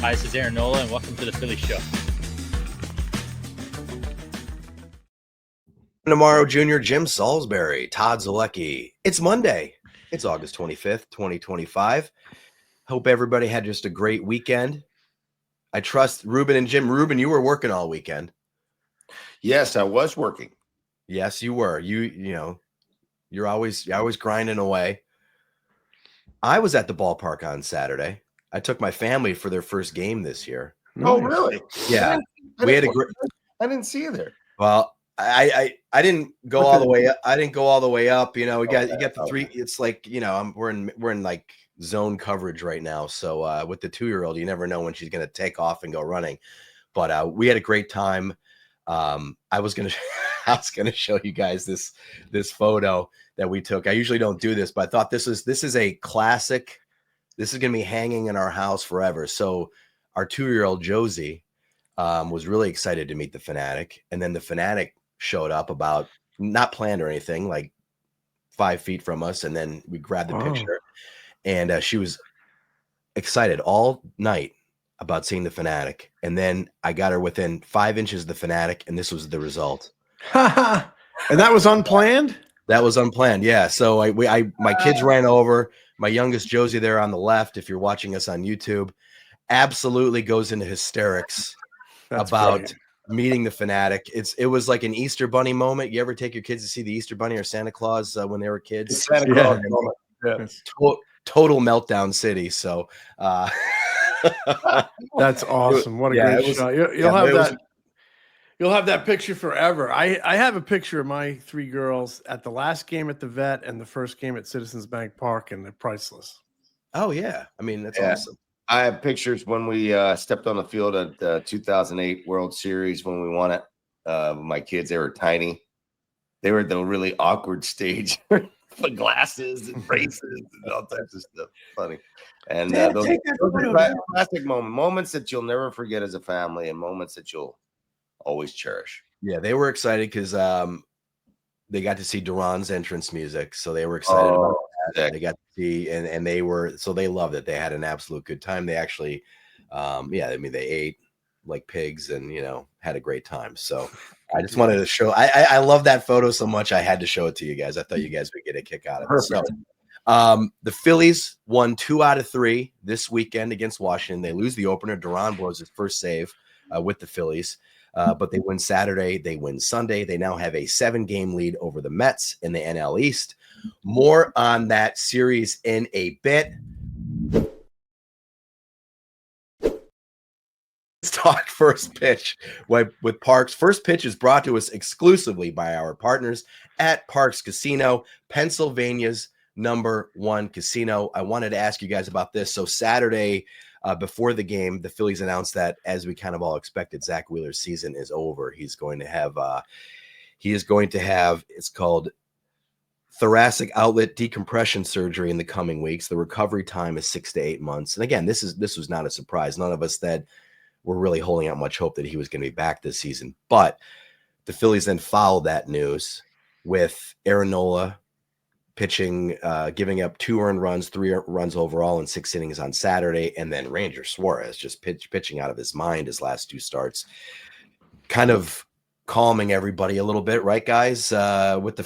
Hi, this is Aaron Nola, and welcome to the Phillies Show. Tomorrow, Jr., Jim Salisbury, Todd Zalecki. It's Monday. It's August 25th, 2025. Hope everybody had just a great weekend. I trust Ruben and Jim. Ruben, you were working all weekend. Yes, I was working. Yes, you were. You're always grinding away. I was at the ballpark on Saturday. I took my family for their first game this year. Oh, really? Yeah. We had a great. I didn't see you there. Well, I didn't go all the way up. I didn't go all the way up. You got the three. It's like, we're in like zone coverage right now. So with the 2-year-old, you never know when she's going to take off and go running. But we had a great time. I was gonna show you guys this photo that we took. I usually don't do this, but I thought this is a classic. This is gonna be hanging in our house forever. So our 2-year-old Josie was really excited to meet the Fanatic, and then the Fanatic showed up about, not planned or anything, like 5 feet from us, and then we grabbed the picture, and she was excited all night about seeing the Fanatic. And then I got her within 5 inches of the Fanatic, and this was the result. And that was unplanned? That was unplanned, yeah. So my kids ran over. My youngest Josie there on the left, if you're watching us on YouTube, absolutely goes into hysterics about meeting the Fanatic. It was like an Easter Bunny moment. You ever take your kids to see the Easter Bunny or Santa Claus when they were kids? Santa Claus moment. Yeah. Total meltdown city. So that's awesome. What a great shot. You'll have that picture forever. I have a picture of my 3 girls at the last game at the Vet and the first game at Citizens Bank Park, and they're priceless. Oh yeah. I mean, that's awesome. I have pictures when we stepped on the field at the 2008 World Series when we won it. My kids, they were tiny. They were at the really awkward stage with glasses and braces and all types of stuff. Funny. And those are classic moments that you'll never forget as a family, and moments that you'll always cherish. Yeah, they were excited because they got to see Duran's entrance music, so they were excited about that. They got to see, and they loved it. They had an absolute good time. They actually, they ate like pigs and had a great time. So I just wanted to show. I love that photo so much. I had to show it to you guys. I thought you guys would get a kick out of it. So, the Phillies won 2 out of 3 this weekend against Washington. They lose the opener. Duran blows his first save with the Phillies. But they win Saturday, they win Sunday. They now have a 7-game lead over the Mets in the NL East. More on that series in a bit. Let's talk first pitch with Parks. First pitch is brought to us exclusively by our partners at Parks Casino, Pennsylvania's #1 casino. I wanted to ask you guys about this. So Saturday, before the game, the Phillies announced that, as we kind of all expected, Zack Wheeler's season is over. He's going to have, it's called thoracic outlet decompression surgery in the coming weeks. The recovery time is 6 to 8 months. And again, this was not a surprise. None of us that were really holding out much hope that he was going to be back this season. But the Phillies then followed that news with Aaron Nola pitching, giving up 2 earned runs, 3 runs overall in 6 innings on Saturday, and then Ranger Suárez just pitching out of his mind his last 2 starts, kind of calming everybody a little bit, right, guys? With the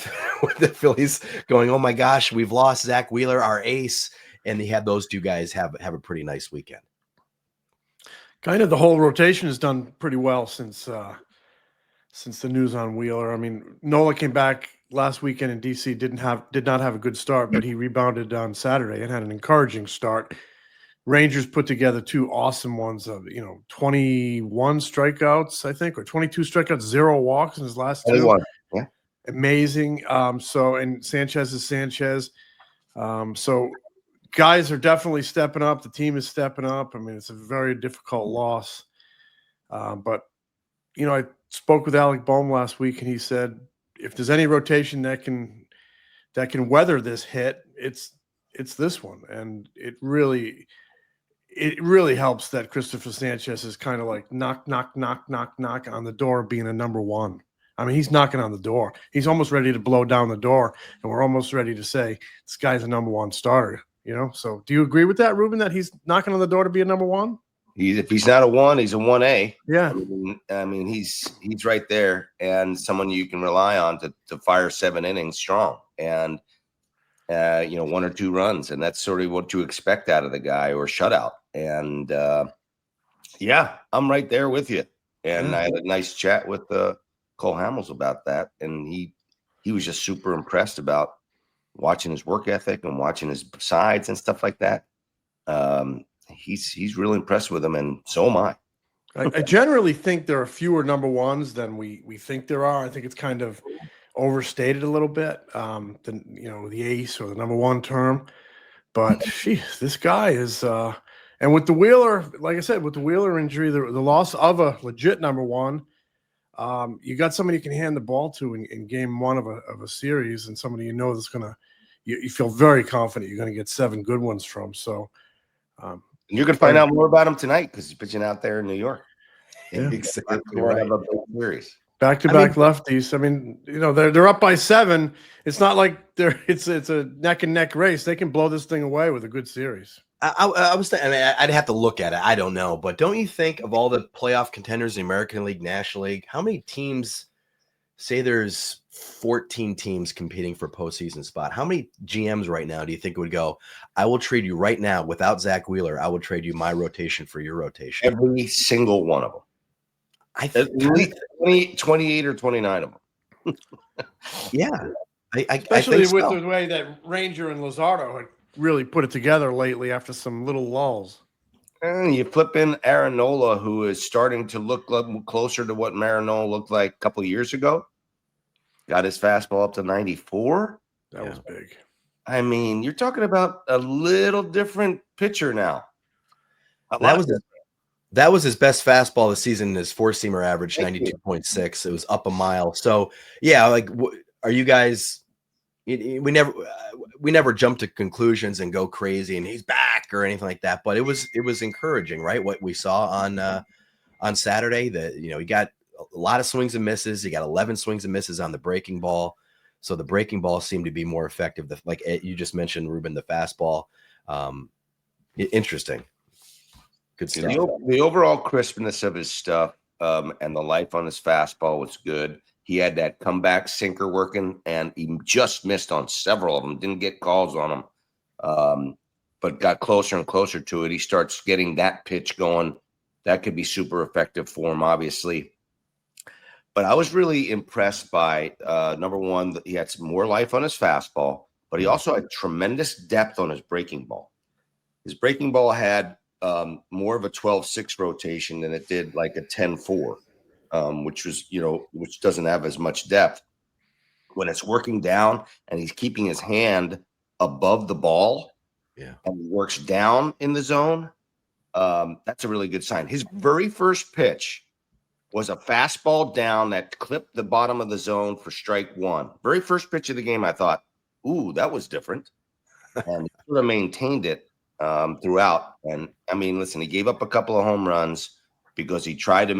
Phillies going, oh my gosh, we've lost Zack Wheeler, our ace, and they had those 2 guys have a pretty nice weekend. Kind of the whole rotation has done pretty well since the news on Wheeler. I mean, Nola came back last weekend in DC, did not have a good start, but he rebounded on Saturday and had an encouraging start. Rangers put together 2 awesome ones of 21 strikeouts, I think, or 22 strikeouts, 0 walks in his last 2. Yeah. Amazing. And Sanchez is Sanchez. So guys are definitely stepping up. The team is stepping up. I mean, it's a very difficult loss. But I spoke with Alec Boehm last week, and he said, if there's any rotation that can weather this hit, it's this one. And it really helps that Christopher Sanchez is kind of like knock on the door of being a #1. I mean, he's knocking on the door. He's almost ready to blow down the door, and we're almost ready to say this guy's a #1 starter. So do you agree with that, Ruben, that he's knocking on the door to be a #1? If he's not a 1, he's a 1A. Yeah. I mean, he's right there, and someone you can rely on to fire 7 innings strong, and 1 or 2 runs, and that's sort of what you expect out of the guy, or shutout. And I'm right there with you. And I had a nice chat with Cole Hamels about that, and he was just super impressed about watching his work ethic and watching his sides and stuff like that. He's really impressed with him, and so am I. I generally think there are fewer number ones than we think there are. I think it's kind of overstated a little bit, than the ace or the number one term. But geez, this guy is and with the Wheeler, like I said, with the Wheeler injury, the loss of a legit number one, you got somebody you can hand the ball to in game 1 of a series, and somebody that's gonna you feel very confident you're gonna get 7 good ones from. So you're gonna find out more about him tonight because he's pitching out there in New York. Yeah, exactly right. Back-to-back lefties. I mean, they're up by 7. It's not like it's a neck and neck race. They can blow this thing away with a good series. I was thinking, I'd have to look at it. I don't know, but don't you think of all the playoff contenders in the American League, National League, how many teams? Say there's 14 teams competing for postseason spot. How many GMs right now do you think would go, I will trade you right now without Zack Wheeler? I will trade you my rotation for your rotation. Every single one of them. At least 28 or 29 of them. Yeah. Especially I with so. The way that Ranger and Luzardo had really put it together lately after some little lulls. And you flip in Aaron Nola, who is starting to look closer to what Nola looked like a couple of years ago. Got his fastball up to 94. That was big. I mean, you're talking about a little different pitcher now. That was his best fastball this season. His 4-seamer average 92.6. It was up a mile. So yeah, like, are you guys? We never jump to conclusions and go crazy and he's back or anything like that. But it was encouraging, right? What we saw on Saturday, that he got a lot of swings and misses. He got 11 swings and misses on the breaking ball. So the breaking ball seemed to be more effective. Like you just mentioned, Ruben, the fastball. Interesting. Good stuff. The overall crispness of his stuff and the life on his fastball was good. He had that comeback sinker working, and he just missed on several of them. Didn't get calls on them, but got closer and closer to it. He starts getting that pitch going. That could be super effective for him, obviously. But I was really impressed by, number one, that he had some more life on his fastball, but he also had tremendous depth on his breaking ball. His breaking ball had more of a 12-6 rotation than it did like a 10-4. Which was, which doesn't have as much depth. When it's working down and he's keeping his hand above the ball, and he works down in the zone, that's a really good sign. His very first pitch was a fastball down that clipped the bottom of the zone for strike 1. Very first pitch of the game, I thought, ooh, that was different. And he sort of maintained it throughout. And I mean, listen, he gave up a couple of home runs because he tried to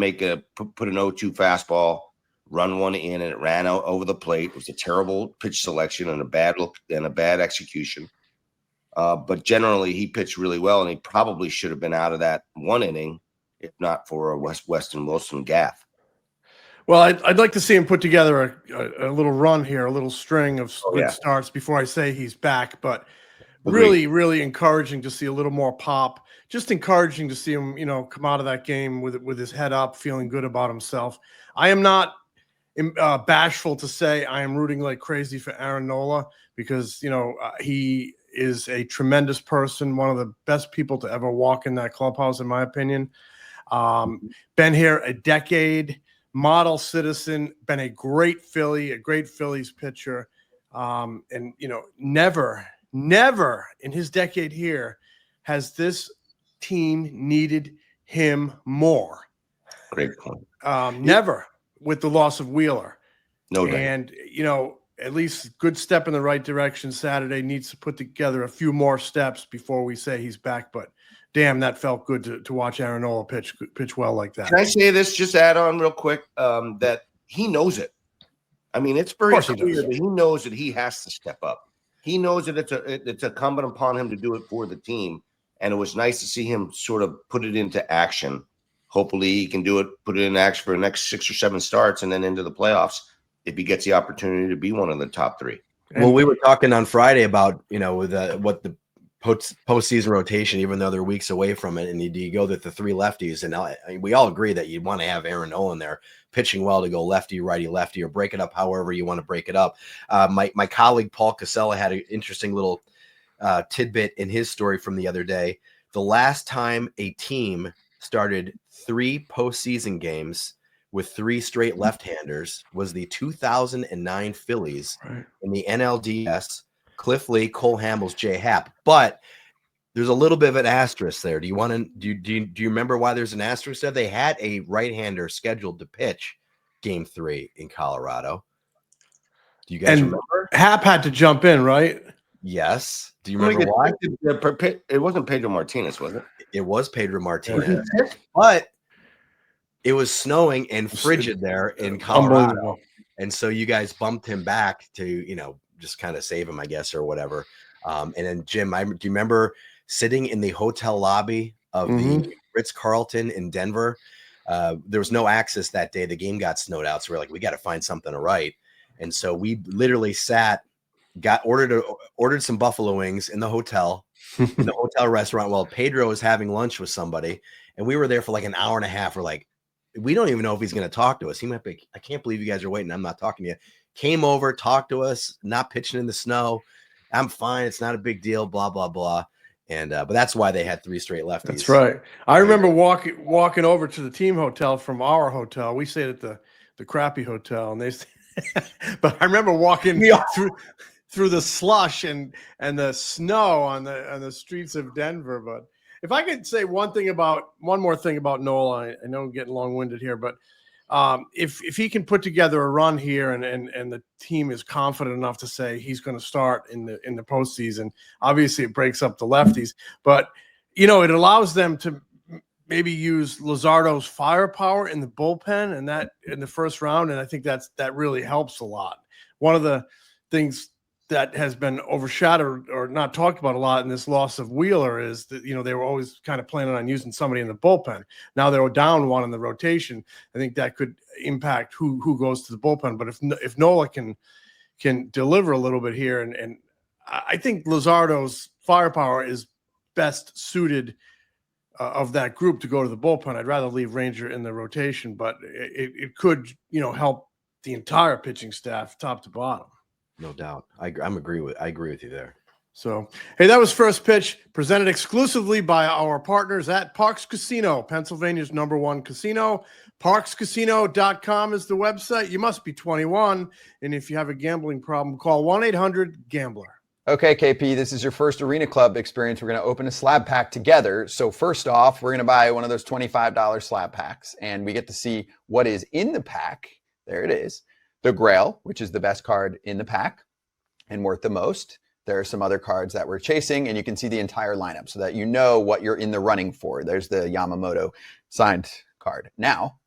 put an 0-2 fastball, run one in, and it ran out over the plate. It was a terrible pitch selection and a bad look and a bad execution. But generally, he pitched really well, and he probably should have been out of that 1 inning if not for a Weston Wilson gaffe. Well, I'd like to see him put together a little run here, a little string of good starts before I say he's back. But really, really encouraging to see a little more pop. Just encouraging to see him, come out of that game with his head up, feeling good about himself. I am not bashful to say I am rooting like crazy for Aaron Nola because, he is a tremendous person, one of the best people to ever walk in that clubhouse, in my opinion. Been here a decade, model citizen, been a great Philly, a great Phillies pitcher. And, never in his decade here has this team needed him more. Great point. Never with the loss of Wheeler. No doubt. And, at least good step in the right direction Saturday. Needs to put together a few more steps before we say he's back. But damn, that felt good to watch Aaron Nola pitch well like that. Can I say this, just add on real quick, that he knows it. I mean, it's very clear that he knows that he has to step up. He knows that it's incumbent upon him to do it for the team. And it was nice to see him sort of put it into action. Hopefully he can do it, put it in action for the next 6 or 7 starts and then into the playoffs if he gets the opportunity to be one of the top 3. Well, we were talking on Friday about, with what the postseason rotation, even though they're weeks away from it, and you go with the 3 lefties, and we all agree that you'd want to have Aaron Nola in there pitching well to go lefty, righty, lefty, or break it up however you want to break it up. My colleague Paul Casella had an interesting little tidbit in his story from the other day. The last time a team started 3 postseason games with 3 straight left-handers was the 2009 Phillies in the NLDS. Cliff Lee, Cole Hamels, Jay Happ. But there's a little bit of an asterisk there. Do you remember why there's an asterisk there? They had a right-hander scheduled to pitch Game 3 in Colorado. Do you guys remember? Happ had to jump in, right? Yes. Do you remember why? It wasn't Pedro Martinez, was it? It was Pedro Martinez. But it was snowing and frigid there in Colorado. And so you guys bumped him back to, just kind of save him, I guess, or whatever. And then, Jim, do you remember sitting in the hotel lobby of the Ritz-Carlton in Denver? There was no access that day. The game got snowed out. So we're like, we got to find something to write. And so we literally ordered some buffalo wings in the hotel, in the hotel restaurant while Pedro was having lunch with somebody. And we were there for like an hour and a half. We're like, we don't even know if he's going to talk to us. He might be, I can't believe you guys are waiting. I'm not talking to you. Came over, talked to us, not pitching in the snow. I'm fine. It's not a big deal, blah, blah, blah. And, but that's why they had 3 straight lefties. That's right. I remember walking over to the team hotel from our hotel. We stayed at the crappy hotel, and but I remember walking through the slush and the snow on the streets of Denver. But if I could say one more thing about Nola, I know I'm getting long-winded here, but if he can put together a run here and the team is confident enough to say he's going to start in the postseason, obviously it breaks up the lefties, but it allows them to maybe use Luzardo's firepower in the bullpen and that in the first round, and I think that really helps a lot. One of the things that has been overshadowed or not talked about a lot in this loss of Wheeler is that, they were always kind of planning on using somebody in the bullpen. Now they were down one in the rotation. I think that could impact who goes to the bullpen. But if Nola can deliver a little bit here, and I think Luzardo's firepower is best suited of that group to go to the bullpen. I'd rather leave Ranger in the rotation, but it could, help the entire pitching staff top to bottom. No doubt. I agree with you there. So, hey, that was First Pitch, presented exclusively by our partners at Parx Casino, Pennsylvania's #1 casino. ParxCasino.com is the website. You must be 21, and if you have a gambling problem, call 1-800-GAMBLER. Okay, KP, this is your first Arena Club experience. We're going to open a slab pack together. So first off, we're going to buy one of those $25 slab packs, and we get to see what is in the pack. There it is. The Grail, which is the best card in the pack and worth the most. There are some other cards that we're chasing, and you can see the entire lineup so that you know what you're in the running for. There's the Yamamoto signed card. Now,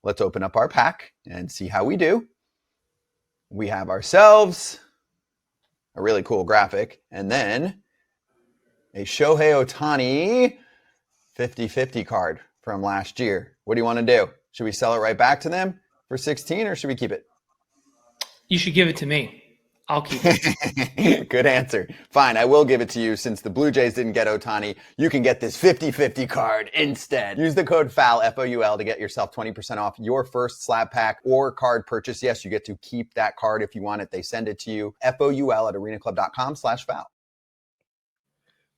let's open up our pack and see how we do. We have ourselves a really cool graphic, and then a Shohei Ohtani 50-50 card from last year. What do you want to do? Should we sell it right back to them for 16, or should we keep it? You should give it to me. I'll keep it. Good answer. Fine, I will give it to you. Since the Blue Jays didn't get Ohtani, you can get this 50-50 card instead. Use the code FOUL, F-O-U-L, to get yourself 20% off your first slab pack or card purchase. Yes, you get to keep that card if you want it. They send it to you. FOUL at arenaclub.com/foul.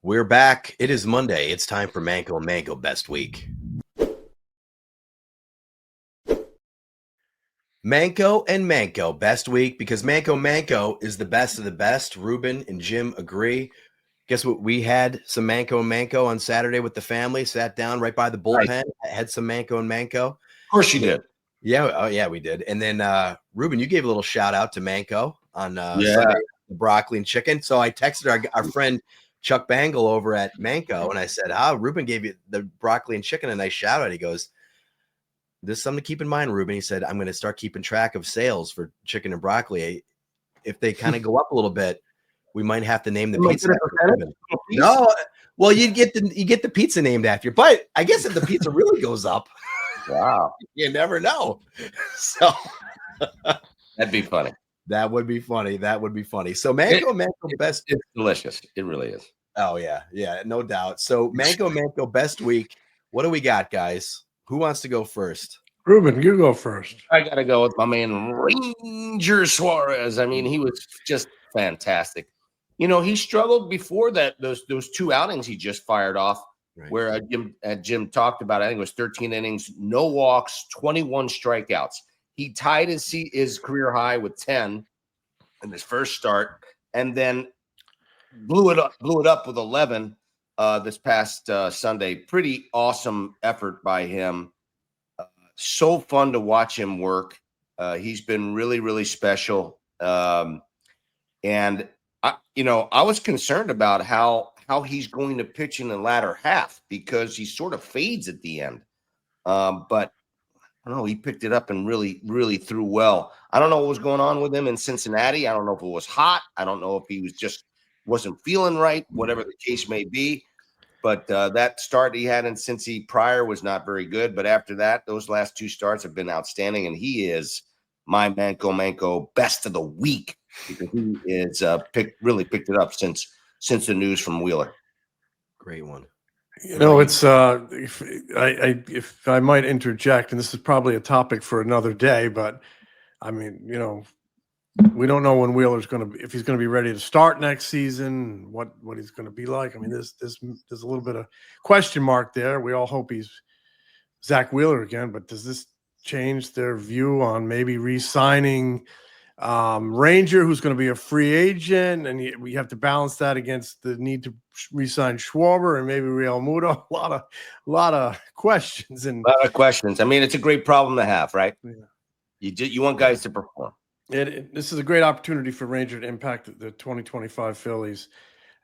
We're back. It is Monday. It's time for Manco and Manco Best Week. Manco and Manco Best Week, because Manco is the best of the best. Ruben and Jim agree. Guess what? We had some Manco and Manco on Saturday with the family. Sat down right by the bullpen. Right. Had some Manco and Manco. Of course you did. Yeah. Oh, yeah, we did. And then Ruben, you gave a little shout out to Manco on Sunday, the broccoli and chicken. So I texted our friend Chuck Bangle over at Manco, and I said, Ruben gave you the broccoli and chicken a nice shout out. He goes, "This is something to keep in mind, Ruben." He said, "I'm going to start keeping track of sales for chicken and broccoli. If they kind of go up a little bit, we might have to name the pizza." No, Well, you get the pizza named after you, but I guess if the pizza really goes up, Wow, you never know. So that'd be funny. that would be funny. That would be funny. So Manco best. It's delicious. It really is. Oh yeah, no doubt. So Manco best week. What do we got, guys? Who wants to go first? Ruben, you go first. I got to go with my man Ranger Suárez. I mean, he was just fantastic. He struggled before that. Those 2 outings he just fired off, Right. where Jim talked about. I think it was 13 innings, no walks, 21 strikeouts. He tied his career high with 10 in his first start, and then blew it up with 11 this past Sunday. Pretty awesome effort by him. So fun to watch him work. He's been really, really special. And I was concerned about how he's going to pitch in the latter half because he sort of fades at the end. But I don't know, he picked it up and really, really threw well. I don't know what was going on with him in Cincinnati. I don't know if it was hot. I don't know if he wasn't feeling right, whatever the case may be. But that start he had in Cincy prior was not very good. But after that, those last 2 starts have been outstanding. And he is my Manco best of the week because he is really picked it up since the news from Wheeler. Great one. It's if I might interject, and this is probably a topic for another day, but I mean, we don't know when Wheeler's going to be, if he's going to be ready to start next season, what he's going to be like. I mean, there's a little bit of question mark there. We all hope he's Zack Wheeler again, but does this change their view on maybe re-signing Ranger, who's going to be a free agent, and we have to balance that against the need to re-sign Schwarber and maybe Real Muto? A lot of questions. And a lot of questions. I mean, it's a great problem to have, right? Yeah. You want guys to perform. This is a great opportunity for Ranger to impact the 2025 Phillies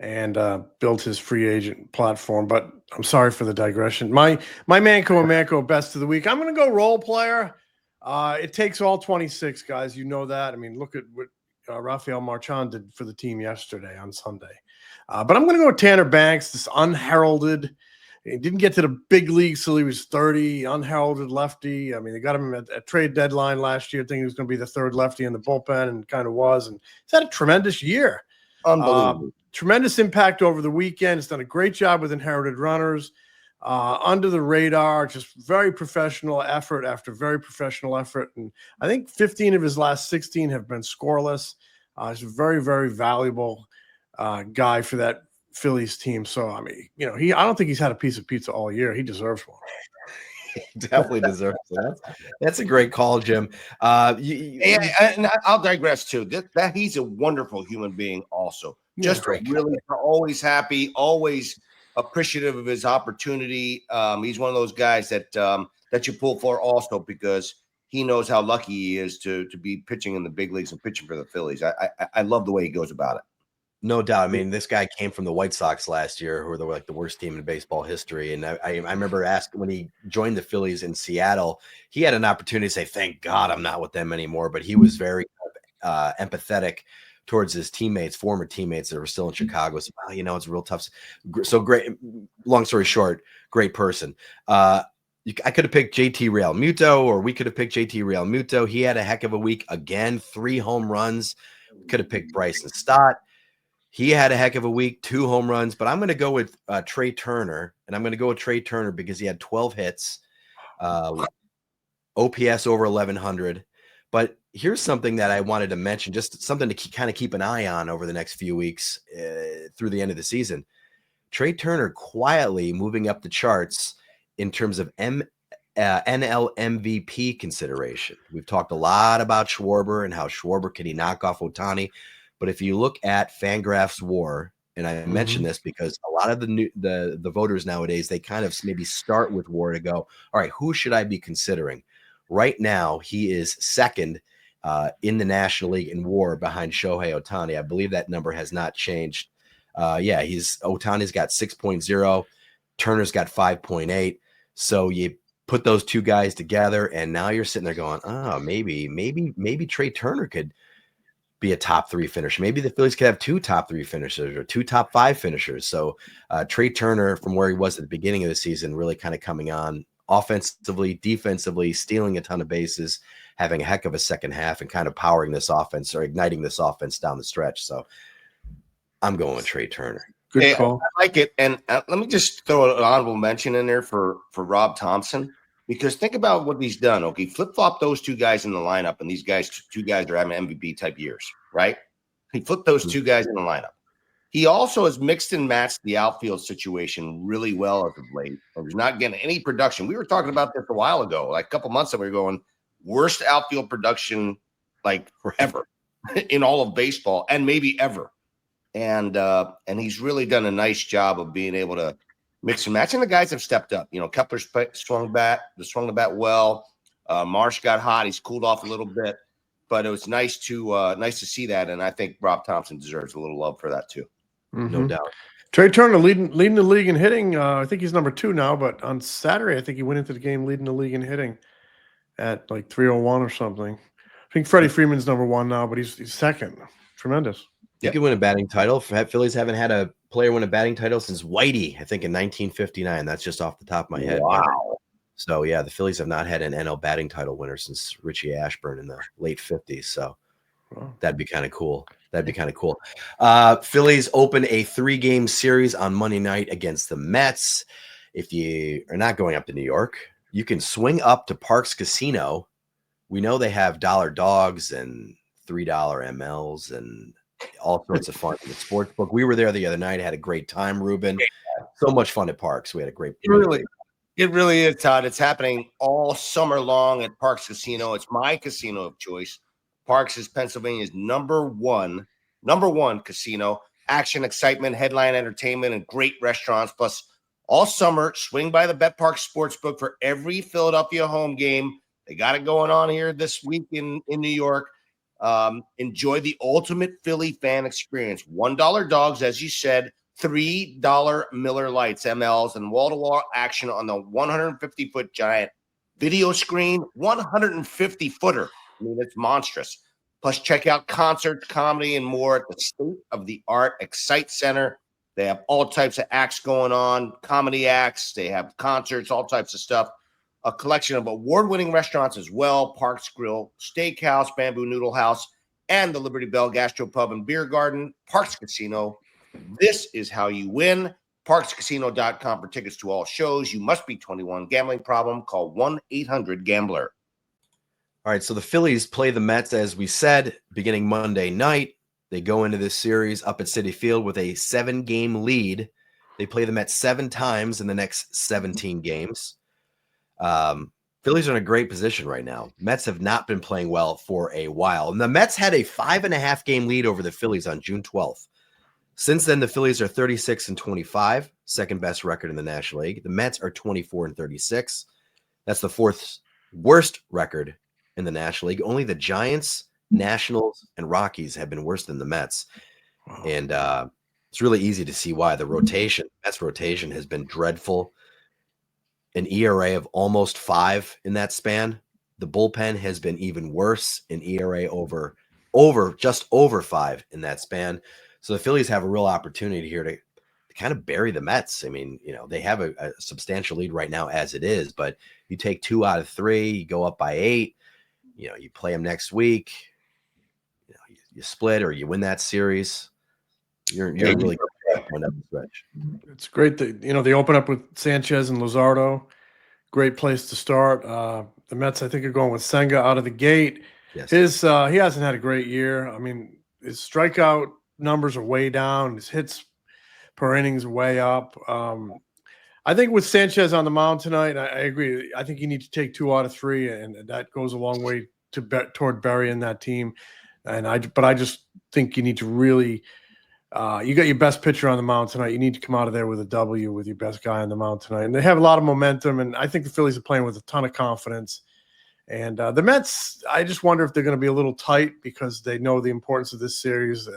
and build his free agent platform. But I'm sorry for the digression. My Manco best of the week. I'm going to go role player. It takes all 26 guys. You know that. I mean, look at what Rafael Marchand did for the team yesterday on Sunday. But I'm going to go with Tanner Banks, this unheralded. He didn't get to the big leagues till he was 30, unheralded lefty. I mean, they got him at trade deadline last year, thinking he was going to be the third lefty in the bullpen, and kind of was. And he's had a tremendous year. Unbelievable. Tremendous impact over the weekend. He's done a great job with inherited runners. Under the radar, just very professional effort after very professional effort. And I think 15 of his last 16 have been scoreless. He's a very, very valuable guy for that Phillies team. So, I mean, I don't think he's had a piece of pizza all year. He deserves one. He definitely deserves it. That's a great call, Jim. And I'll digress too. That he's a wonderful human being also. Just really always happy, always appreciative of his opportunity. He's one of those guys that you pull for also because he knows how lucky he is to be pitching in the big leagues and pitching for the Phillies. I love the way he goes about it. No doubt. I mean, this guy came from the White Sox last year, who were the worst team in baseball history. And I remember asking when he joined the Phillies in Seattle, he had an opportunity to say, "Thank God I'm not with them anymore." But he was very empathetic towards his former teammates that were still in Chicago. So, it's real tough. So great. Long story short, great person. I could have picked JT Realmuto, or we could have picked JT Realmuto. He had a heck of a week again, 3 home runs. We could have picked Bryson Stott. He had a heck of a week, 2 home runs, but I'm going to go with Trey Turner, and I'm going to go with Trey Turner because he had 12 hits, OPS over 1,100. But here's something that I wanted to mention, just something to kind of keep an eye on over the next few weeks through the end of the season. Trey Turner quietly moving up the charts in terms of NL MVP consideration. We've talked a lot about Schwarber and how Schwarber can he knock off Ohtani. But if you look at Fangraphs WAR, and I mention this because a lot of the voters nowadays, they kind of maybe start with WAR to go, all right, who should I be considering? Right now, he is second in the National League in WAR behind Shohei Ohtani. I believe that number has not changed. Ohtani's got 6.0, Turner's got 5.8. So you put those two guys together, and now you're sitting there going, maybe Trey Turner could be a top 3 finisher. Maybe the Phillies could have 2 top 3 finishers or 2 top 5 finishers. So Trey Turner, from where he was at the beginning of the season, really kind of coming on offensively, defensively, stealing a ton of bases, having a heck of a second half, and kind of powering this offense or igniting this offense down the stretch. So I'm going with Trey Turner. Good call. I like it. And let me just throw an honorable mention in there for Rob Thompson, because think about what he's done. Okay, flip-flop those 2 guys in the lineup, and these guys, 2 guys are having MVP type years, right? He flipped those 2 guys in the lineup. He also has mixed and matched the outfield situation really well as of late. And he's not getting any production. We were talking about this a while ago, like a couple months ago. We were going worst outfield production like ever in all of baseball, and maybe ever. And he's really done a nice job of being able to mix and match. And the guys have stepped up. You know, Kepler swung the bat well. Marsh got hot. He's cooled off a little bit, but it was nice to see that. And I think Rob Thompson deserves a little love for that too. No doubt. Trey Turner leading the league in hitting. I think he's number 2 now, but on Saturday, I think he went into the game leading the league in hitting at like 301 or something. I think Freddie Freeman's number 1 now, but he's second. Tremendous. You could win a batting title. Phillies haven't had a player win a batting title since Whitey, I think in 1959. That's just off the top of my head. Wow. So, yeah, the Phillies have not had an NL batting title winner since Richie Ashburn in the late 50s. So that'd be kind of cool. Phillies open a 3-game series on Monday night against the Mets. If you are not going up to New York, you can swing up to Parks Casino. We know they have dollar dogs and $3 MLs and all sorts of fun in the sports book. We were there the other night. Had a great time, Ruben. So much fun at Parks. We had a great. It really is, Todd. It's happening all summer long at Parks Casino. It's my casino of choice. Parks is Pennsylvania's number one casino. Action, excitement, headline entertainment, and great restaurants. Plus, all summer, swing by the Bet Parks Sportsbook for every Philadelphia home game. They got it going on here this week in New York. Enjoy the ultimate Philly fan experience. $1 dogs, as you said, $3 Miller Lights, MLs, and wall-to-wall action on the 150-foot giant video screen, 150-footer. I mean, it's monstrous. Plus, check out concerts, comedy, and more at the state-of-the-art Excite Center. They have all types of acts going on, comedy acts. They have concerts, all types of stuff. A collection of award-winning restaurants as well, Parks Grill, Steakhouse, Bamboo Noodle House, and the Liberty Bell Gastropub and Beer Garden. Parks Casino. This is how you win. ParksCasino.com for tickets to all shows. You must be 21. Gambling problem? Call 1-800-GAMBLER. All right, so the Phillies play the Mets, as we said, beginning Monday night. They go into this series up at Citi Field with a 7-game lead. They play the Mets 7 times in the next 17 games. Phillies are in a great position right now. Mets have not been playing well for a while. And the Mets had a 5.5-game lead over the Phillies on June 12th. Since then, the Phillies are 36-25, second best record in the National League. The Mets are 24-36. That's the 4th worst record in the National League. Only the Giants, Nationals, and Rockies have been worse than the Mets. Wow. And it's really easy to see why. The Mets rotation has been dreadful. An ERA of almost 5 in that span. The bullpen has been even worse, an ERA just over 5 in that span. So the Phillies have a real opportunity here to kind of bury the Mets. I mean, they have a substantial lead right now as it is, but you take 2 out of 3, you go up by 8, you play them next week, you split or you win that series. You're really going up the stretch. It's great that they open up with Sanchez and Luzardo. Great place to start. The Mets, I think, are going with Senga out of the gate. Yes. He hasn't had a great year. I mean, his strikeout numbers are way down. His hits per innings are way up. I think with Sanchez on the mound tonight, I agree. I think you need to take 2 out of 3, and that goes a long way toward burying that team. But I just think you need to really. You got your best pitcher on the mound tonight. You need to come out of there with a W with your best guy on the mound tonight. And they have a lot of momentum, and I think the Phillies are playing with a ton of confidence. And the Mets, I just wonder if they're going to be a little tight because they know the importance of this series.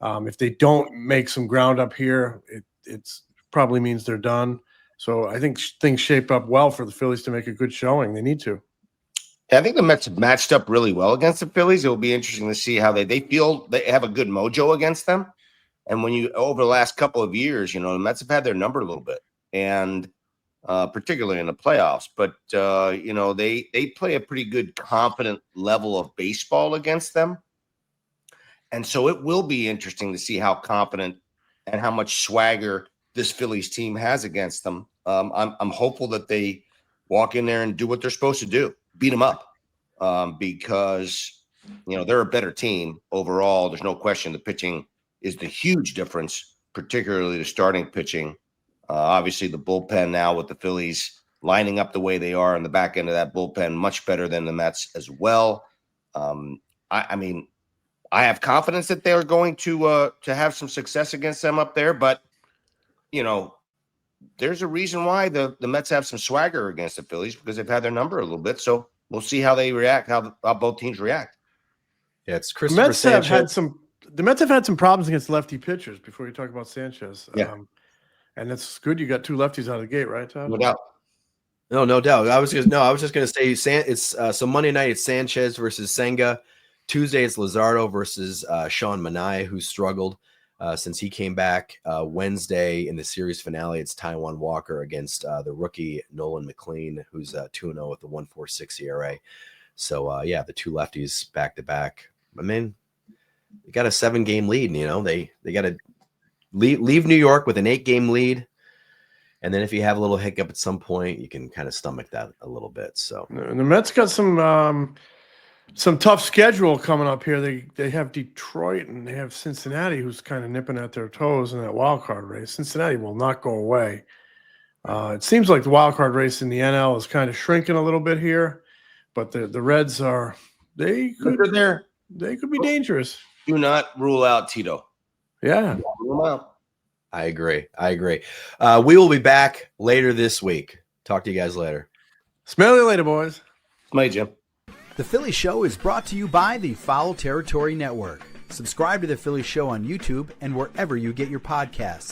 If they don't make some ground up here, it probably means they're done. So I think things shape up well for the Phillies to make a good showing. They need to. I think the Mets have matched up really well against the Phillies. It will be interesting to see how they feel. They have a good mojo against them. And when you, over the last couple of years, the Mets have had their number a little bit, and particularly in the playoffs. But, they play a pretty good, confident level of baseball against them. And so it will be interesting to see how confident and how much swagger this Phillies team has against them. I'm hopeful that they walk in there and do what they're supposed to do, beat them up, because, they're a better team overall. There's no question the pitching is the huge difference, particularly the starting pitching. Obviously, the bullpen now with the Phillies lining up the way they are in the back end of that bullpen, much better than the Mets as well. I have confidence that they're going to have some success against them up there, but there's a reason why the Mets have some swagger against the Phillies, because they've had their number a little bit. So we'll see how they react, how both teams react. Yeah, it's Christopher Sanchez. The Mets have had some problems against lefty pitchers before you talk about Sanchez. Yeah. And it's good you got two lefties out of the gate, right, Todd? No doubt. No doubt. I was just going to say it's so Monday night it's Sanchez versus Senga. Tuesday it's Luzardo versus Sean Manaea, who struggled since he came back. Wednesday in the series finale it's Taijuan Walker against the rookie Nolan McLean, who's 2-0 with the 1.46 ERA. So the two lefties back to back. I mean, they got a 7-game lead. They got to leave New York with an 8-game lead. And then if you have a little hiccup at some point, you can kind of stomach that a little bit. So and the Mets got some tough schedule coming up here. They have Detroit and they have Cincinnati, who's kind of nipping at their toes in that wild card race. Cincinnati will not go away. It seems like the wild card race in the NL is kind of shrinking a little bit here, but the Reds they could be dangerous. Do not rule out Tito. Yeah. Rule him out. I agree. We will be back later this week. Talk to you guys later. Smell you later, boys. Smell you, Jim. The Philly Show is brought to you by the Foul Territory Network. Subscribe to The Philly Show on YouTube and wherever you get your podcasts.